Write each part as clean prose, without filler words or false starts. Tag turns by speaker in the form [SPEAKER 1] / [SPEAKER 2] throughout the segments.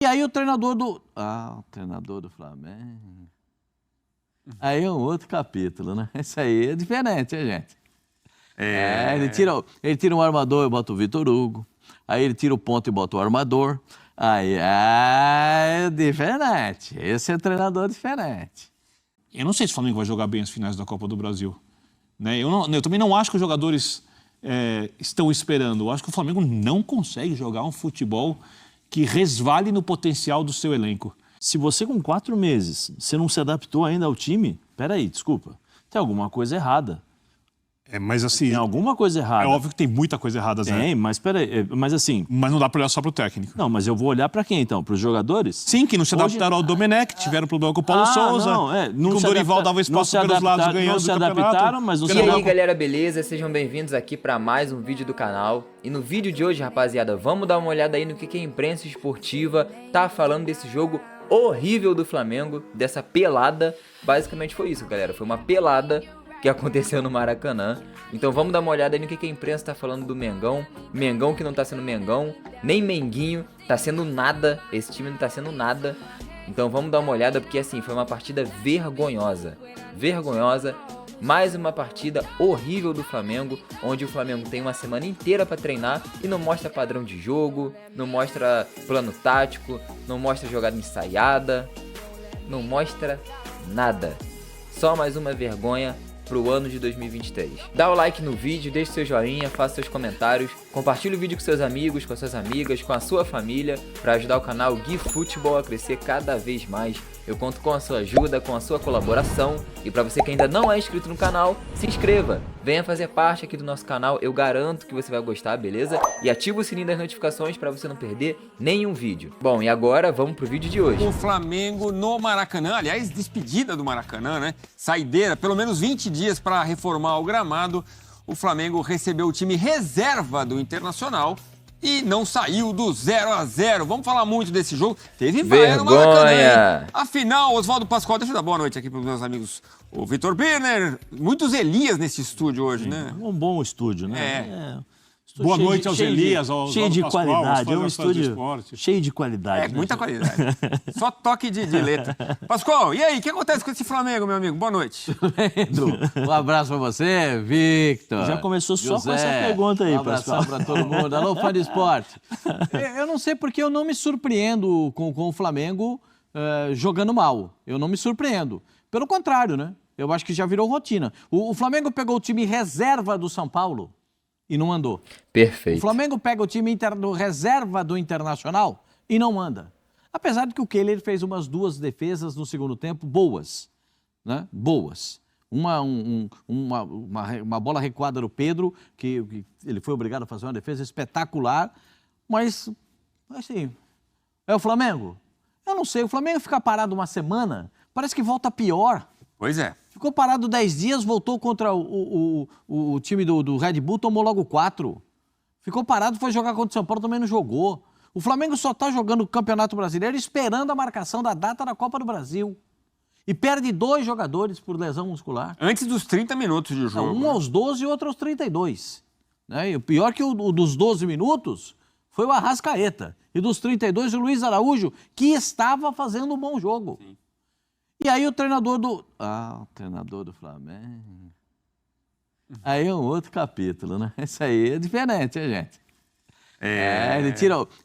[SPEAKER 1] E aí o treinador do Flamengo. Aí é um outro capítulo, né? Isso aí é diferente, hein, gente? Ele tira um armador e bota o Vitor Hugo. Aí ele tira o ponta e bota o armador. Aí é diferente. Esse é treinador diferente.
[SPEAKER 2] Eu não sei se o Flamengo vai jogar bem as finais da Copa do Brasil. Né? Eu também não acho que os jogadores estão esperando. Eu acho que o Flamengo não consegue jogar um futebol que resvale no potencial do seu elenco.
[SPEAKER 3] Se você com 4 meses, você não se adaptou ainda ao time, peraí, desculpa, tem alguma coisa errada.
[SPEAKER 2] Mas assim...
[SPEAKER 3] Tem alguma coisa errada.
[SPEAKER 2] É óbvio que tem muita coisa errada, Zé.
[SPEAKER 3] Tem, mas peraí, mas assim...
[SPEAKER 2] Mas não dá para olhar só para o técnico.
[SPEAKER 3] Não, mas eu vou olhar para quem então? Para os jogadores?
[SPEAKER 2] Sim, que não se adaptaram ao Domenech, tiveram problema com o Paulo Souza.
[SPEAKER 3] Não
[SPEAKER 2] com o Dorival dava espaço pelos lados ganhando
[SPEAKER 3] não se adaptaram, mas não se
[SPEAKER 4] E aí, galera, beleza? Sejam bem-vindos aqui para mais um vídeo do canal. E no vídeo de hoje, rapaziada, vamos dar uma olhada aí no que a imprensa esportiva tá falando desse jogo horrível do Flamengo, dessa pelada. Basicamente foi isso, galera. Foi uma pelada que aconteceu no Maracanã. Então vamos dar uma olhada aí no que a imprensa tá falando do Mengão. Mengão que não tá sendo Mengão, nem Menguinho, tá sendo nada. Esse time não tá sendo nada. Então vamos dar uma olhada, porque assim, foi uma partida vergonhosa. Vergonhosa. Mais uma partida horrível do Flamengo, onde o Flamengo tem uma semana inteira para treinar e não mostra padrão de jogo, não mostra plano tático, não mostra jogada ensaiada, não mostra nada. Só mais uma vergonha pro ano de 2023. Dá o like no vídeo, deixe seu joinha, faça seus comentários, compartilhe o vídeo com seus amigos, com suas amigas, com a sua família, para ajudar o canal Gui Futebol a crescer cada vez mais. Eu conto com a sua ajuda, com a sua colaboração, e para você que ainda não é inscrito no canal, se inscreva, venha fazer parte aqui do nosso canal, eu garanto que você vai gostar, beleza? E ativa o sininho das notificações para você não perder nenhum vídeo. Bom, e agora vamos pro vídeo de hoje.
[SPEAKER 5] O Flamengo no Maracanã, aliás, despedida do Maracanã, né? Saideira, pelo menos 20 dias para reformar o gramado. O Flamengo recebeu o time reserva do Internacional e não saiu do 0-0. Vamos falar muito desse jogo. Teve vaia no Maracanã, hein? Afinal, Oswaldo Pascoal, deixa eu dar boa noite aqui para os meus amigos. O Vitor Birner, muitos Elias nesse estúdio hoje, né?
[SPEAKER 3] Um bom estúdio, né?
[SPEAKER 2] Boa noite aos Elias, aos
[SPEAKER 3] cheio de
[SPEAKER 2] Pascoal,
[SPEAKER 3] qualidade, é um estúdio cheio de qualidade.
[SPEAKER 5] Muita qualidade. Só toque de letra. Pascoal, e aí, o que acontece com esse Flamengo, meu amigo? Boa noite.
[SPEAKER 1] Um abraço pra você, Victor.
[SPEAKER 3] Já começou só
[SPEAKER 1] José,
[SPEAKER 3] com essa pergunta aí,
[SPEAKER 1] Pascoal. Um abração
[SPEAKER 3] Pascoal.
[SPEAKER 1] pra todo mundo. Alô, fã de esporte. Eu não sei porque eu não me surpreendo com o Flamengo jogando mal. Eu não me surpreendo. Pelo contrário, né? Eu acho que já virou rotina. O Flamengo pegou o time reserva do São Paulo e não andou.
[SPEAKER 4] Perfeito.
[SPEAKER 1] O Flamengo pega o time reserva do Internacional e não anda. Apesar de que o Keller fez umas 2 defesas no segundo tempo boas, né? Boas. Uma bola recuada do Pedro, que ele foi obrigado a fazer uma defesa espetacular, mas, assim, é o Flamengo? Eu não sei, o Flamengo fica parado uma semana, parece que volta pior.
[SPEAKER 5] Pois é.
[SPEAKER 1] Ficou parado 10 dias, voltou contra o time do Red Bull, tomou logo 4. Ficou parado, foi jogar contra o São Paulo, também não jogou. O Flamengo só está jogando o Campeonato Brasileiro esperando a marcação da data da Copa do Brasil. E perde 2 jogadores por lesão muscular.
[SPEAKER 5] Antes dos 30 minutos de jogo.
[SPEAKER 1] Um aos 12 e outro aos 32. Né? E o pior que o dos 12 minutos foi o Arrascaeta. E dos 32, o Luiz Araújo, que estava fazendo um bom jogo. Sim. E aí o treinador do Flamengo. Aí é um outro capítulo, né? Isso aí é diferente, hein, gente?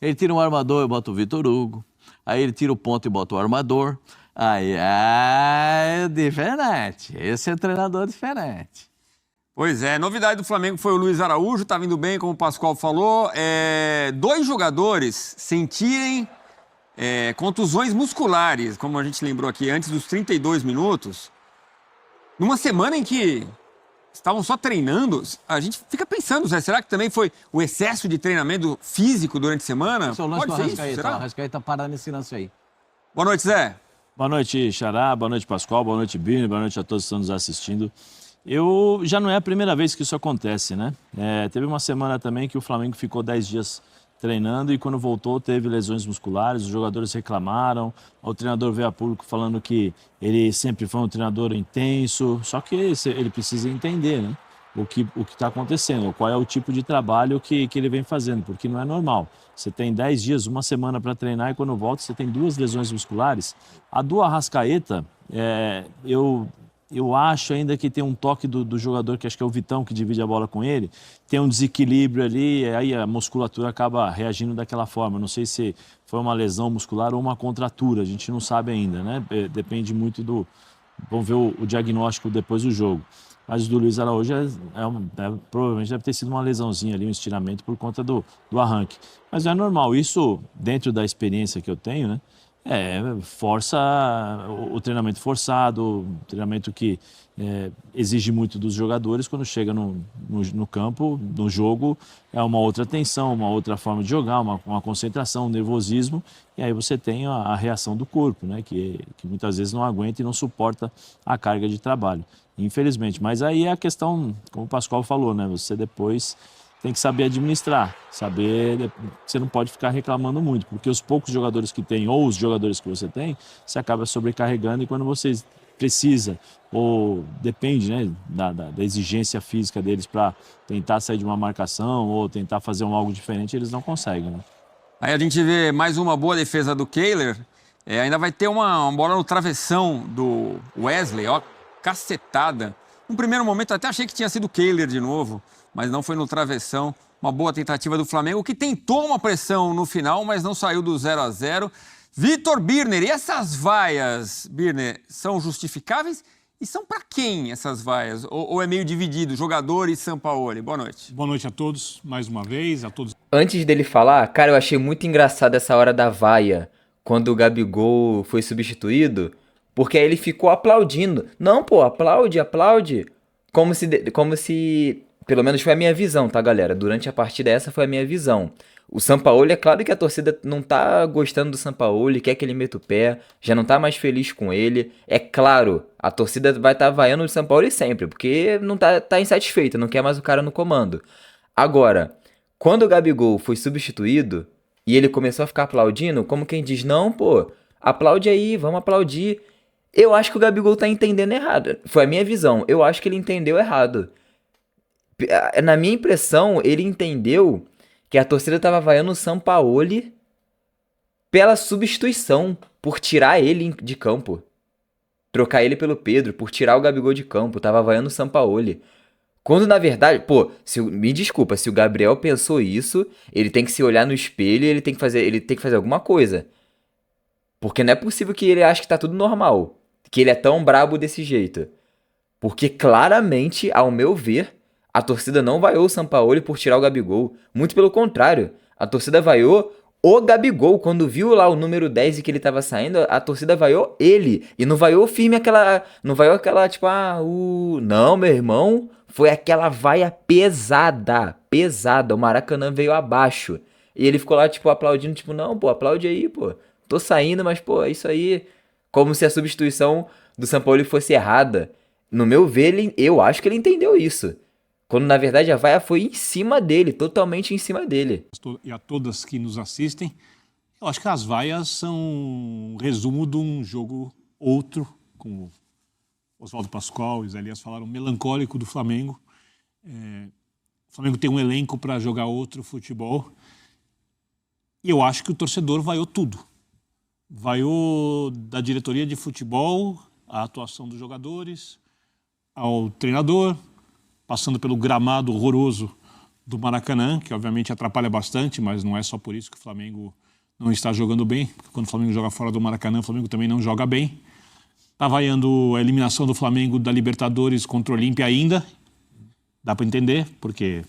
[SPEAKER 1] Ele tira um armador e bota o Vitor Hugo. Aí ele tira o ponto e bota o armador. Aí é diferente. Esse é treinador diferente.
[SPEAKER 5] Pois é, novidade do Flamengo foi o Luiz Araújo, tá vindo bem, como o Pascoal falou. 2 jogadores sentirem contusões musculares, como a gente lembrou aqui, antes dos 32 minutos, numa semana em que estavam só treinando, a gente fica pensando, Zé, será que também foi o excesso de treinamento físico durante a semana?
[SPEAKER 1] Esse é o lance
[SPEAKER 5] Pode
[SPEAKER 1] do
[SPEAKER 5] ser isso, será?
[SPEAKER 1] O Arrascaeta parando nesse lance aí.
[SPEAKER 5] Boa noite, Zé.
[SPEAKER 3] Boa noite, Xará, boa noite, Pascoal, boa noite, Birner, boa noite a todos que estão nos assistindo. Já não é a primeira vez que isso acontece, né? Teve uma semana também que o Flamengo ficou 10 dias treinando e quando voltou teve lesões musculares, os jogadores reclamaram, o treinador veio a público falando que ele sempre foi um treinador intenso, só que ele precisa entender, né? o que está acontecendo, qual é o tipo de trabalho que ele vem fazendo, porque não é normal. Você tem 10 dias, uma semana para treinar e quando volta você tem 2 lesões musculares. A do Arrascaeta, eu acho ainda que tem um toque do jogador, que acho que é o Vitão, que divide a bola com ele, tem um desequilíbrio ali, aí a musculatura acaba reagindo daquela forma. Não sei se foi uma lesão muscular ou uma contratura, a gente não sabe ainda, né? Depende muito do... Vamos ver o diagnóstico depois do jogo. Mas o do Luiz Araújo provavelmente deve ter sido uma lesãozinha ali, um estiramento por conta do arranque. Mas é normal, isso dentro da experiência que eu tenho, né? Força o treinamento forçado, o treinamento que exige muito dos jogadores. Quando chega no campo, no jogo, é uma outra tensão, uma outra forma de jogar, uma concentração, um nervosismo, e aí você tem a reação do corpo, né, que muitas vezes não aguenta e não suporta a carga de trabalho, infelizmente. Mas aí é a questão, como o Pascoal falou, né, você depois tem que saber administrar, saber que você não pode ficar reclamando muito, porque os poucos jogadores que tem, ou os jogadores que você tem, você acaba sobrecarregando, e quando você precisa, ou depende, né, da exigência física deles para tentar sair de uma marcação, ou tentar fazer algo diferente, eles não conseguem, né?
[SPEAKER 5] Aí a gente vê mais uma boa defesa do Kehler, ainda vai ter uma bola no travessão do Wesley, ó, cacetada. No primeiro momento até achei que tinha sido o Kehler de novo, mas não foi no travessão. Uma boa tentativa do Flamengo, que tentou uma pressão no final, mas não saiu do 0-0. Vitor Birner, e essas vaias, Birner, são justificáveis? E são para quem essas vaias? Ou é meio dividido, jogador e Sampaoli? Boa noite.
[SPEAKER 2] Boa noite a todos, mais uma vez, a todos.
[SPEAKER 4] Antes dele falar, cara, eu achei muito engraçado essa hora da vaia, quando o Gabigol foi substituído, porque aí ele ficou aplaudindo. Não, pô, aplaude, aplaude. Como se... Pelo menos foi a minha visão, tá, galera? Durante a partida essa foi a minha visão. O Sampaoli, é claro que a torcida não tá gostando do Sampaoli, quer que ele meta o pé, já não tá mais feliz com ele. É claro, a torcida vai estar vaiando o Sampaoli sempre, porque não tá insatisfeita, não quer mais o cara no comando. Agora, quando o Gabigol foi substituído e ele começou a ficar aplaudindo, como quem diz, não, pô, aplaude aí, vamos aplaudir. Eu acho que o Gabigol tá entendendo errado. Foi a minha visão, eu acho que ele entendeu errado. Na minha impressão, ele entendeu que a torcida tava vaiando o Sampaoli pela substituição, por tirar ele de campo. Trocar ele pelo Pedro, por tirar o Gabigol de campo. Tava vaiando o Sampaoli. Quando, na verdade, pô, me desculpa, se o Gabriel pensou isso, ele tem que se olhar no espelho e ele tem que fazer alguma coisa. Porque não é possível que ele ache que tá tudo normal. Que ele é tão brabo desse jeito. Porque claramente, ao meu ver, a torcida não vaiou o Sampaoli por tirar o Gabigol. Muito pelo contrário. A torcida vaiou o Gabigol. Quando viu lá o número 10 e que ele tava saindo, a torcida vaiou ele. E não vaiou firme aquela... Não vaiou aquela, tipo, Não, meu irmão. Foi aquela vaia pesada. Pesada. O Maracanã veio abaixo. E ele ficou lá, tipo, aplaudindo. Tipo, não, pô, aplaude aí, pô. Tô saindo, mas, pô, é isso aí. Como se a substituição do Sampaoli fosse errada. No meu ver, eu acho que ele entendeu isso. Quando, na verdade, a vaia foi em cima dele, totalmente em cima dele.
[SPEAKER 2] E a todas que nos assistem, eu acho que as vaias são um resumo de um jogo outro, como Oswaldo Pascoal e Zé Elias falaram, melancólico do Flamengo. O Flamengo tem um elenco para jogar outro futebol. E eu acho que o torcedor vaiou tudo. Vaiou da diretoria de futebol, a atuação dos jogadores, ao treinador, passando pelo gramado horroroso do Maracanã, que obviamente atrapalha bastante, mas não é só por isso que o Flamengo não está jogando bem. Quando o Flamengo joga fora do Maracanã, o Flamengo também não joga bem. Está vaiando a eliminação do Flamengo da Libertadores contra o Olímpia ainda. Dá para entender, porque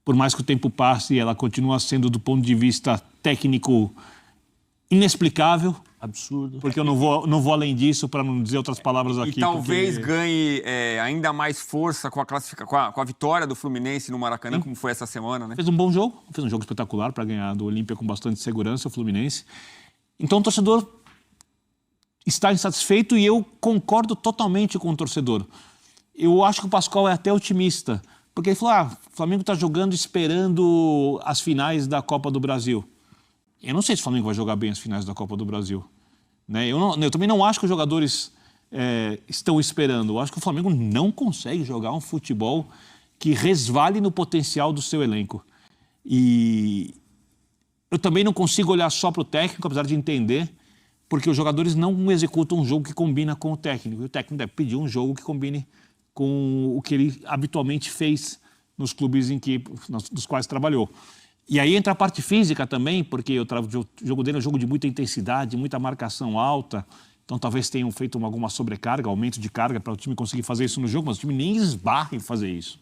[SPEAKER 2] por mais que o tempo passe, ela continua sendo, do ponto de vista técnico, inexplicável.
[SPEAKER 3] Absurdo.
[SPEAKER 2] Porque eu não vou além disso, para não dizer outras palavras aqui.
[SPEAKER 5] E talvez ganhe ainda mais força com a vitória do Fluminense no Maracanã, como foi essa semana, né?
[SPEAKER 2] Fez um bom jogo, fez um jogo espetacular para ganhar do Olímpia com bastante segurança, o Fluminense. Então o torcedor está insatisfeito e eu concordo totalmente com o torcedor. Eu acho que o Pascoal é até otimista, porque ele falou, o Flamengo está jogando esperando as finais da Copa do Brasil. Eu não sei se o Flamengo vai jogar bem as finais da Copa do Brasil. Né? Eu também não acho que os jogadores estão esperando. Eu acho que o Flamengo não consegue jogar um futebol que resvale no potencial do seu elenco. E eu também não consigo olhar só para o técnico, apesar de entender, porque os jogadores não executam um jogo que combina com o técnico. E o técnico deve pedir um jogo que combine com o que ele habitualmente fez nos clubes nos quais trabalhou. E aí entra a parte física também, porque o jogo dele é um jogo de muita intensidade, muita marcação alta. Então talvez tenham feito alguma sobrecarga, aumento de carga para o time conseguir fazer isso no jogo, mas o time nem esbarra em fazer isso.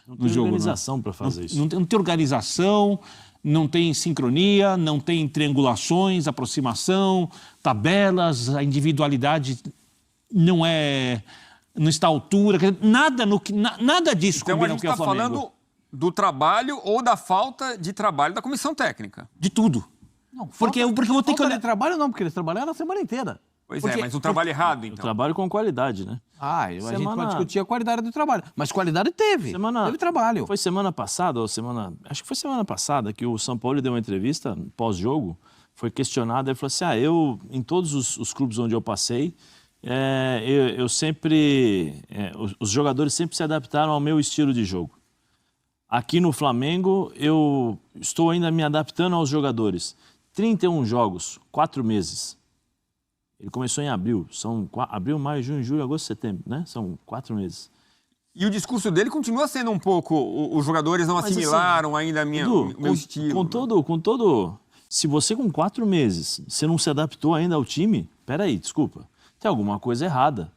[SPEAKER 3] Não tem organização para fazer isso.
[SPEAKER 2] Não tem organização, não tem sincronia, não tem triangulações, aproximação, tabelas, a individualidade não está à altura, nada disso
[SPEAKER 5] Então a
[SPEAKER 2] combina
[SPEAKER 5] gente
[SPEAKER 2] com o
[SPEAKER 5] está
[SPEAKER 2] Flamengo.
[SPEAKER 5] falando do trabalho ou da falta de trabalho da comissão técnica.
[SPEAKER 2] De tudo.
[SPEAKER 1] Não,
[SPEAKER 2] Porque eu vou ter que
[SPEAKER 1] falta
[SPEAKER 2] olhar...
[SPEAKER 1] de trabalho não, porque eles trabalharam a semana inteira.
[SPEAKER 5] Pois é, mas um trabalho errado,
[SPEAKER 3] Eu
[SPEAKER 5] então.
[SPEAKER 3] trabalho com qualidade, né?
[SPEAKER 1] A gente
[SPEAKER 3] Semana-
[SPEAKER 1] pode discutir a qualidade do trabalho, mas qualidade teve. Teve trabalho.
[SPEAKER 3] Foi semana passada, acho que foi semana passada, que o São Paulo deu uma entrevista pós-jogo, foi questionado, ele falou assim, em todos os clubes onde eu passei, eu sempre, os jogadores sempre se adaptaram ao meu estilo de jogo. Aqui no Flamengo, eu estou ainda me adaptando aos jogadores. 31 jogos, 4 meses. Ele começou em abril. São abril, maio, junho, julho, agosto, setembro, né? São 4 meses.
[SPEAKER 5] E o discurso dele continua sendo um pouco... Os jogadores não assimilaram ainda o meu estilo.
[SPEAKER 3] Com todo... Se você com 4 meses, você não se adaptou ainda ao time, peraí, desculpa. Tem alguma coisa errada.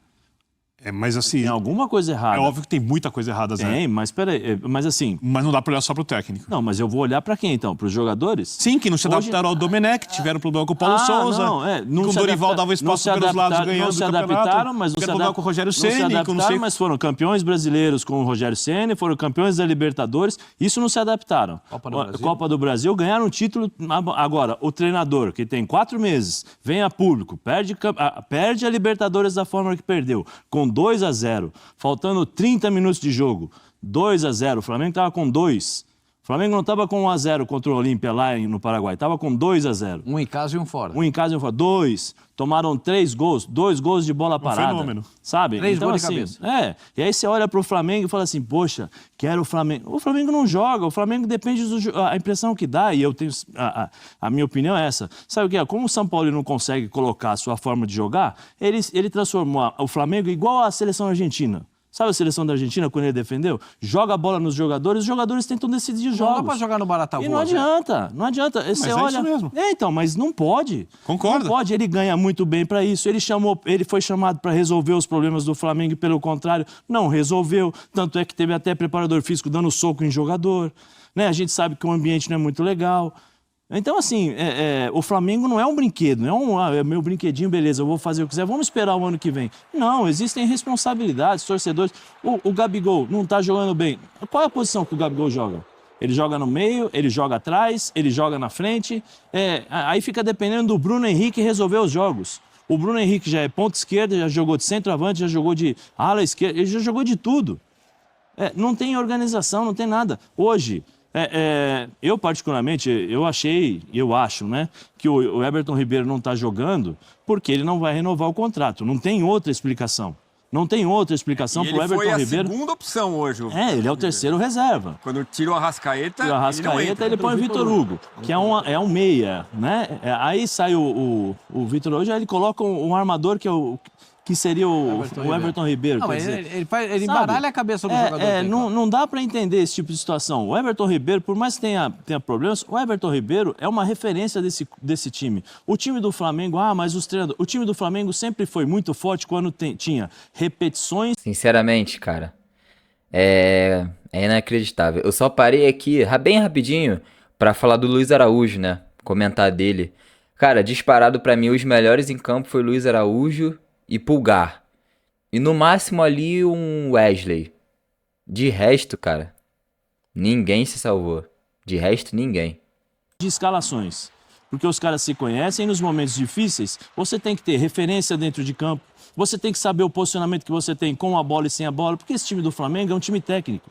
[SPEAKER 2] Mas assim,
[SPEAKER 3] Tem alguma coisa errada.
[SPEAKER 2] é óbvio que tem muita coisa errada, Zé.
[SPEAKER 3] Tem, mas peraí, mas assim...
[SPEAKER 2] Mas não dá para olhar só para o técnico.
[SPEAKER 3] Não, mas eu vou olhar para quem então? Para os jogadores?
[SPEAKER 2] Sim, que não se adaptaram ao Domenech, tiveram problema com o Paulo Souza,
[SPEAKER 3] não
[SPEAKER 2] com o
[SPEAKER 3] se
[SPEAKER 2] Dorival
[SPEAKER 3] adapta-
[SPEAKER 2] dava espaço pelos lados ganhando
[SPEAKER 3] não se
[SPEAKER 2] o campeonato.
[SPEAKER 3] adaptaram, mas não
[SPEAKER 2] Tiveram
[SPEAKER 3] se
[SPEAKER 2] problema com o Rogério
[SPEAKER 3] não se
[SPEAKER 2] Ceni,
[SPEAKER 3] adaptaram, mas foram campeões brasileiros com o Rogério Ceni, foram campeões da Libertadores, isso não se adaptaram. Copa do Brasil ganharam um título. Agora, o treinador que tem 4 meses, vem a público, perde a Libertadores da forma que perdeu, com 2-0, faltando 30 minutos de jogo, 2-0, o Flamengo estava com 2. O Flamengo não estava com 1-0 contra o Olímpia lá no Paraguai, estava com 2-0.
[SPEAKER 1] Um em casa e um fora.
[SPEAKER 3] Um em casa e um fora. 2. Tomaram 3 gols, 2 gols de bola parada.
[SPEAKER 2] fenômeno.
[SPEAKER 3] Sabe?
[SPEAKER 1] 3
[SPEAKER 3] então,
[SPEAKER 1] gols de
[SPEAKER 3] assim,
[SPEAKER 1] cabeça.
[SPEAKER 3] E aí você olha pro Flamengo e fala assim, poxa, quero o Flamengo. O Flamengo não joga, o Flamengo depende a impressão que dá, e eu tenho. A minha opinião é essa. Sabe o que é? Como o São Paulo não consegue colocar a sua forma de jogar, ele transformou o Flamengo igual à seleção argentina. Sabe a seleção da Argentina, quando ele defendeu? Joga a bola nos jogadores, os jogadores tentam decidir os jogos.
[SPEAKER 1] Não dá pra jogar no Barata
[SPEAKER 3] E
[SPEAKER 1] Boa,
[SPEAKER 3] não adianta, não adianta. Você olha...
[SPEAKER 2] isso mesmo.
[SPEAKER 3] Então, mas não pode.
[SPEAKER 2] Concordo.
[SPEAKER 3] Não pode, ele ganha muito bem para isso. Ele foi chamado para resolver os problemas do Flamengo e, pelo contrário, não resolveu. Tanto é que teve até preparador físico dando soco em jogador. Né? A gente sabe que o ambiente não é muito legal. Então, assim, o Flamengo não é um brinquedo, não é meu brinquedinho, beleza, eu vou fazer o que quiser, vamos esperar o ano que vem. Não, existem responsabilidades, torcedores. O Gabigol não está jogando bem. Qual é a posição que o Gabigol joga? Ele joga no meio, ele joga atrás, ele joga na frente. Aí fica dependendo do Bruno Henrique resolver os jogos. O Bruno Henrique já é ponta esquerda, já jogou de centroavante, já jogou de ala esquerda, ele já jogou de tudo. Não tem organização, não tem nada. Hoje... eu particularmente, eu acho, né, que o Everton Ribeiro não está jogando porque ele não vai renovar o contrato. Não tem outra explicação. Não tem outra explicação para o Everton Ribeiro.
[SPEAKER 5] Ele foi a segunda opção hoje.
[SPEAKER 3] Ele é o terceiro reserva.
[SPEAKER 5] Quando tira o Arrascaeta,
[SPEAKER 3] O Arrascaeta, ele põe o Vitor Hugo, que é um meia, né? Aí sai o Vitor Hugo, ele coloca um armador que seria o Everton Ribeiro.
[SPEAKER 1] Não,
[SPEAKER 3] quer dizer,
[SPEAKER 1] ele embaralha a cabeça do jogador.
[SPEAKER 3] Não dá para entender esse tipo de situação. O Everton Ribeiro, por mais que tenha problemas, o Everton Ribeiro é uma referência desse time. O time do Flamengo, mas os treinadores... O time do Flamengo sempre foi muito forte quando tinha repetições.
[SPEAKER 4] Sinceramente, cara, é inacreditável. Eu só parei aqui, bem rapidinho, pra falar do Luiz Araújo, né? Comentar dele. Cara, disparado pra mim, os melhores em campo foi Luiz Araújo e Pulgar. E no máximo ali um Wesley. De resto, cara, ninguém se salvou. De resto, ninguém.
[SPEAKER 3] De escalações. Porque os caras se conhecem e nos momentos difíceis você tem que ter referência dentro de campo. Você tem que saber o posicionamento que você tem com a bola e sem a bola. Porque esse time do Flamengo é um time técnico.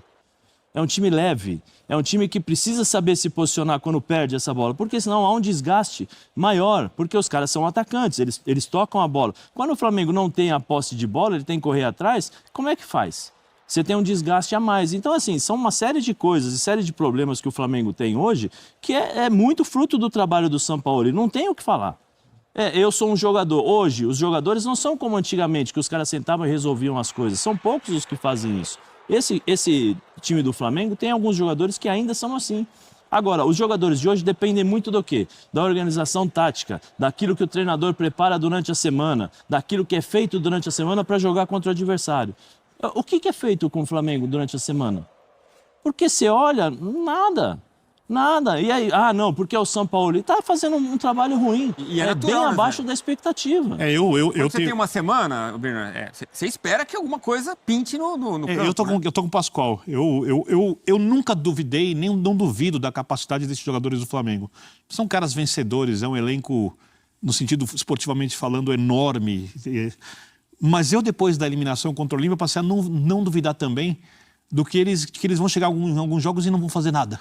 [SPEAKER 3] é um time leve, é um time que precisa saber se posicionar quando perde essa bola, porque senão há um desgaste maior, porque os caras são atacantes, eles tocam a bola. Quando o Flamengo não tem a posse de bola, ele tem que correr atrás, como é que faz? Você tem um desgaste a mais. Então, assim, são uma série de coisas e série de problemas que o Flamengo tem hoje que é muito fruto do trabalho do Sampaoli. Não tem o que falar. Eu sou um jogador. Hoje, os jogadores não são como antigamente, que os caras sentavam e resolviam as coisas. São poucos os que fazem isso. Esse time do Flamengo tem alguns jogadores que ainda são assim. Agora, os jogadores de hoje dependem muito do quê? Da organização tática, daquilo que o treinador prepara durante a semana, daquilo que é feito durante a semana para jogar contra o adversário. O que é feito com o Flamengo durante a semana? Porque você olha, nada. E aí, não, porque é o São Paulo está fazendo um trabalho ruim.
[SPEAKER 5] E
[SPEAKER 3] é
[SPEAKER 5] natural,
[SPEAKER 3] bem
[SPEAKER 5] né,
[SPEAKER 3] abaixo
[SPEAKER 5] Zé?
[SPEAKER 3] da expectativa.
[SPEAKER 5] Quando você tem uma semana, Bernardo, você espera que alguma coisa pinte no campo.
[SPEAKER 2] Eu tô com o Pascoal. Eu nunca duvidei, nem não duvido da capacidade desses jogadores do Flamengo. São caras vencedores, é um elenco, no sentido esportivamente falando, enorme. Mas eu, depois da eliminação contra o Olímpia, passei a não duvidar também do que eles vão chegar em alguns jogos e não vão fazer nada.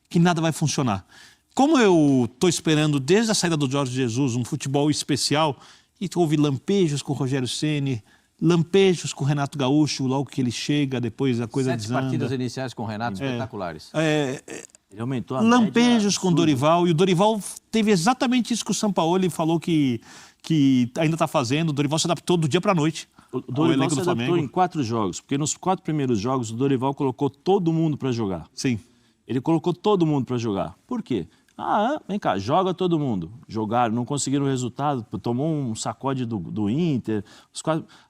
[SPEAKER 2] Que nada vai funcionar. Como eu estou esperando, desde a saída do Jorge Jesus, um futebol especial, e houve lampejos com o Rogério Ceni, lampejos com o Renato Gaúcho, logo que ele chega, depois a coisa
[SPEAKER 1] 7
[SPEAKER 2] desanda.
[SPEAKER 1] partidas iniciais com o Renato espetaculares.
[SPEAKER 3] Ele aumentou a
[SPEAKER 2] Lampejos
[SPEAKER 3] média
[SPEAKER 2] com o Dorival, e o Dorival teve exatamente isso que o Sampaoli falou que ainda está fazendo. O Dorival se adaptou do dia para a noite.
[SPEAKER 3] O Dorival se adaptou em 4 jogos, porque nos 4 primeiros jogos o Dorival colocou todo mundo para jogar.
[SPEAKER 2] Sim.
[SPEAKER 3] Ele colocou todo mundo para jogar. Por quê? Vem cá, joga todo mundo. Jogaram, não conseguiram o resultado, tomou um sacode do Inter.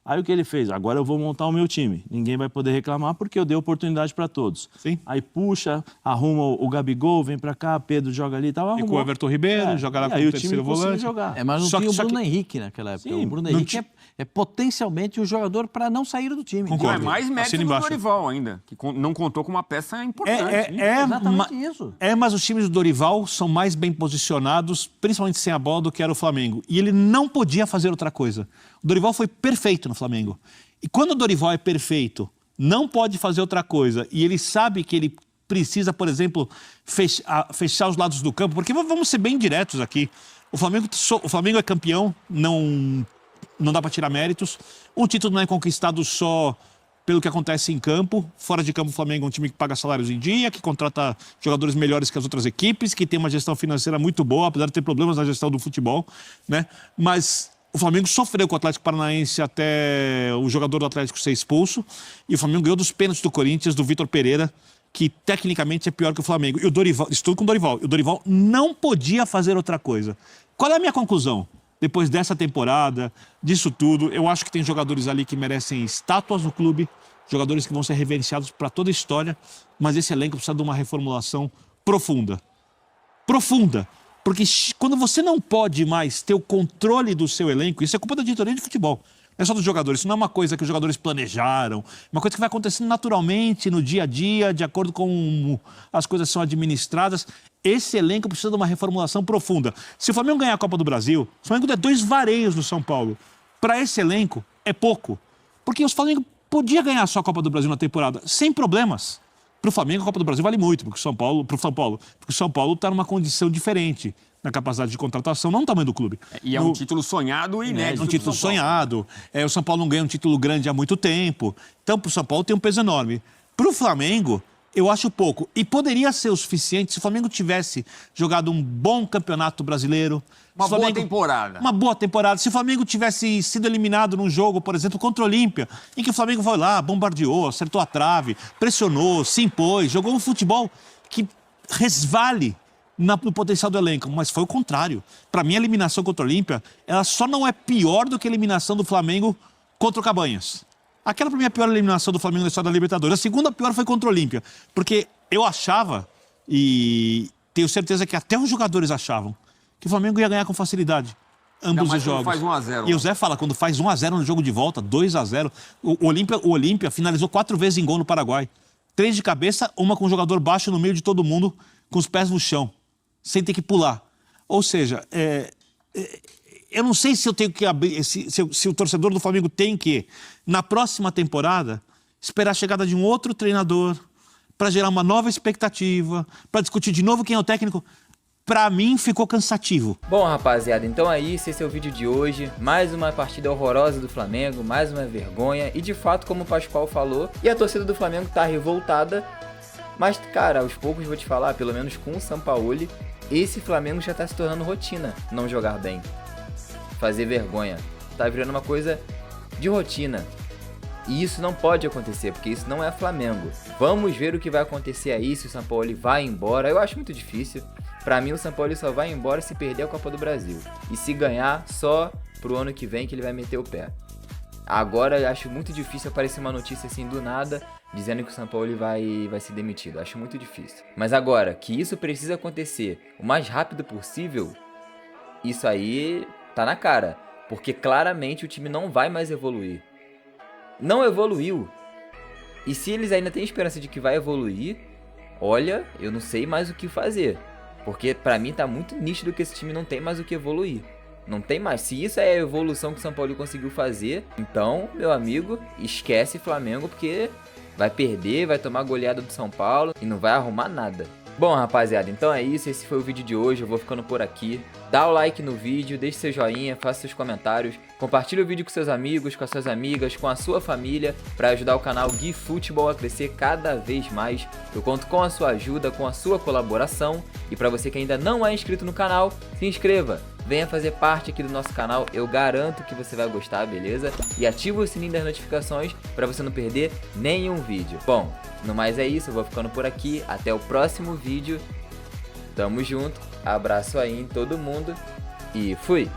[SPEAKER 3] Aí o que ele fez? Agora eu vou montar o meu time. Ninguém vai poder reclamar porque eu dei oportunidade para todos.
[SPEAKER 2] Sim.
[SPEAKER 3] Aí puxa, arruma o Gabigol, vem para cá, Pedro joga ali e tal.
[SPEAKER 2] E com o Everton Ribeiro, joga lá com o terceiro volante.
[SPEAKER 3] Jogar.
[SPEAKER 1] Mas não
[SPEAKER 2] Só
[SPEAKER 1] tinha
[SPEAKER 2] que-
[SPEAKER 1] o Bruno Henrique naquela época.
[SPEAKER 3] Sim,
[SPEAKER 1] O Bruno
[SPEAKER 2] não
[SPEAKER 1] Henrique é potencialmente o jogador para não sair do time.
[SPEAKER 5] Não, é mais mérito
[SPEAKER 2] Assina
[SPEAKER 5] do
[SPEAKER 2] embaixo.
[SPEAKER 5] Dorival ainda, que não contou com uma peça importante.
[SPEAKER 1] Exatamente isso.
[SPEAKER 2] Mas os times do Dorival são mais bem posicionados, principalmente sem a bola, do que era o Flamengo. E ele não podia fazer outra coisa. O Dorival foi perfeito no Flamengo. E quando o Dorival é perfeito, não pode fazer outra coisa, e ele sabe que ele precisa, por exemplo, fechar os lados do campo, porque vamos ser bem diretos aqui. O Flamengo é campeão, não dá para tirar méritos. O título não é conquistado só pelo que acontece em campo. Fora de campo, o Flamengo é um time que paga salários em dia, que contrata jogadores melhores que as outras equipes, que tem uma gestão financeira muito boa, apesar de ter problemas na gestão do futebol, né? Mas o Flamengo sofreu com o Atlético Paranaense até o jogador do Atlético ser expulso, e o Flamengo ganhou dos pênaltis do Corinthians, do Vitor Pereira, que tecnicamente é pior que o Flamengo. E o Dorival, estou com o Dorival, e o Dorival não podia fazer outra coisa. Qual é a minha conclusão? Depois dessa temporada, disso tudo, eu acho que tem jogadores ali que merecem estátuas no clube, jogadores que vão ser reverenciados para toda a história, mas esse elenco precisa de uma reformulação profunda. Profunda. Porque quando você não pode mais ter o controle do seu elenco, isso é culpa da diretoria de futebol. Não é só dos jogadores, isso não é uma coisa que os jogadores planejaram, é uma coisa que vai acontecendo naturalmente no dia a dia, de acordo com as coisas são administradas. Esse elenco precisa de uma reformulação profunda. Se o Flamengo ganhar a Copa do Brasil, o Flamengo der 2 vareios no São Paulo. Para esse elenco, é pouco. Porque o Flamengo podia ganhar só a Copa do Brasil na temporada, sem problemas. Para o Flamengo, a Copa do Brasil vale muito, porque o São Paulo está numa condição diferente na capacidade de contratação, não no tamanho do clube.
[SPEAKER 5] E é um título sonhado e inédito.
[SPEAKER 2] É um título
[SPEAKER 5] do São Paulo.
[SPEAKER 2] sonhado. O São Paulo não ganha um título grande há muito tempo. Então, para o São Paulo tem um peso enorme. Para o Flamengo, eu acho pouco. E poderia ser o suficiente se o Flamengo tivesse jogado um bom campeonato brasileiro.
[SPEAKER 5] Uma boa temporada.
[SPEAKER 2] Uma boa temporada. Se o Flamengo tivesse sido eliminado num jogo, por exemplo, contra o Olímpia, em que o Flamengo foi lá, bombardeou, acertou a trave, pressionou, se impôs, jogou um futebol que resvale no potencial do elenco, mas foi o contrário. Para mim, a eliminação contra o Olímpia, ela só não é pior do que a eliminação do Flamengo contra o Cabanhas. Aquela, para mim, é a pior eliminação do Flamengo na história da Libertadores. A segunda pior foi contra o Olímpia, porque eu achava, e tenho certeza que até os jogadores achavam, que o Flamengo ia ganhar com facilidade ambos os jogos.
[SPEAKER 5] Faz 1-0.
[SPEAKER 2] E o Zé fala, quando faz 1-0 no jogo de volta, 2-0, o Olímpia finalizou 4 vezes em gol no Paraguai. 3 de cabeça, uma com um jogador baixo no meio de todo mundo, com os pés no chão, sem ter que pular. Ou seja, eu não sei se eu tenho que abrir, se o torcedor do Flamengo tem que, na próxima temporada, esperar a chegada de um outro treinador, para gerar uma nova expectativa, para discutir de novo quem é o técnico, para mim ficou cansativo.
[SPEAKER 4] Bom, rapaziada, então é isso, esse é o vídeo de hoje. Mais uma partida horrorosa do Flamengo, mais uma vergonha. E de fato, como o Pascoal falou, e a torcida do Flamengo tá revoltada. Mas, cara, aos poucos vou te falar, pelo menos com o Sampaoli, esse Flamengo já tá se tornando rotina, não jogar bem. Fazer vergonha. Tá virando uma coisa de rotina. E isso não pode acontecer, porque isso não é Flamengo. Vamos ver o que vai acontecer aí, se o Sampaoli vai embora. Eu acho muito difícil. Pra mim, o Sampaoli só vai embora se perder a Copa do Brasil. E se ganhar, só pro ano que vem que ele vai meter o pé. Agora, eu acho muito difícil aparecer uma notícia assim do nada, dizendo que o Sampaoli vai ser demitido. Acho muito difícil. Mas agora, que isso precisa acontecer o mais rápido possível, isso aí tá na cara. Porque claramente o time não vai mais evoluir. Não evoluiu. E se eles ainda têm esperança de que vai evoluir, olha, eu não sei mais o que fazer. Porque pra mim tá muito nítido que esse time não tem mais o que evoluir. Não tem mais. Se isso é a evolução que o São Paulo conseguiu fazer, então, meu amigo, esquece Flamengo, porque vai perder, vai tomar goleada do São Paulo e não vai arrumar nada. Bom, rapaziada, então é isso, esse foi o vídeo de hoje, eu vou ficando por aqui. Dá o like no vídeo, deixe seu joinha, faça seus comentários, compartilhe o vídeo com seus amigos, com as suas amigas, com a sua família, para ajudar o canal Gui Futebol a crescer cada vez mais. Eu conto com a sua ajuda, com a sua colaboração, e para você que ainda não é inscrito no canal, se inscreva. Venha fazer parte aqui do nosso canal, eu garanto que você vai gostar, beleza? E ativa o sininho das notificações para você não perder nenhum vídeo. Bom, no mais é isso, eu vou ficando por aqui, até o próximo vídeo. Tamo junto, abraço aí em todo mundo e fui!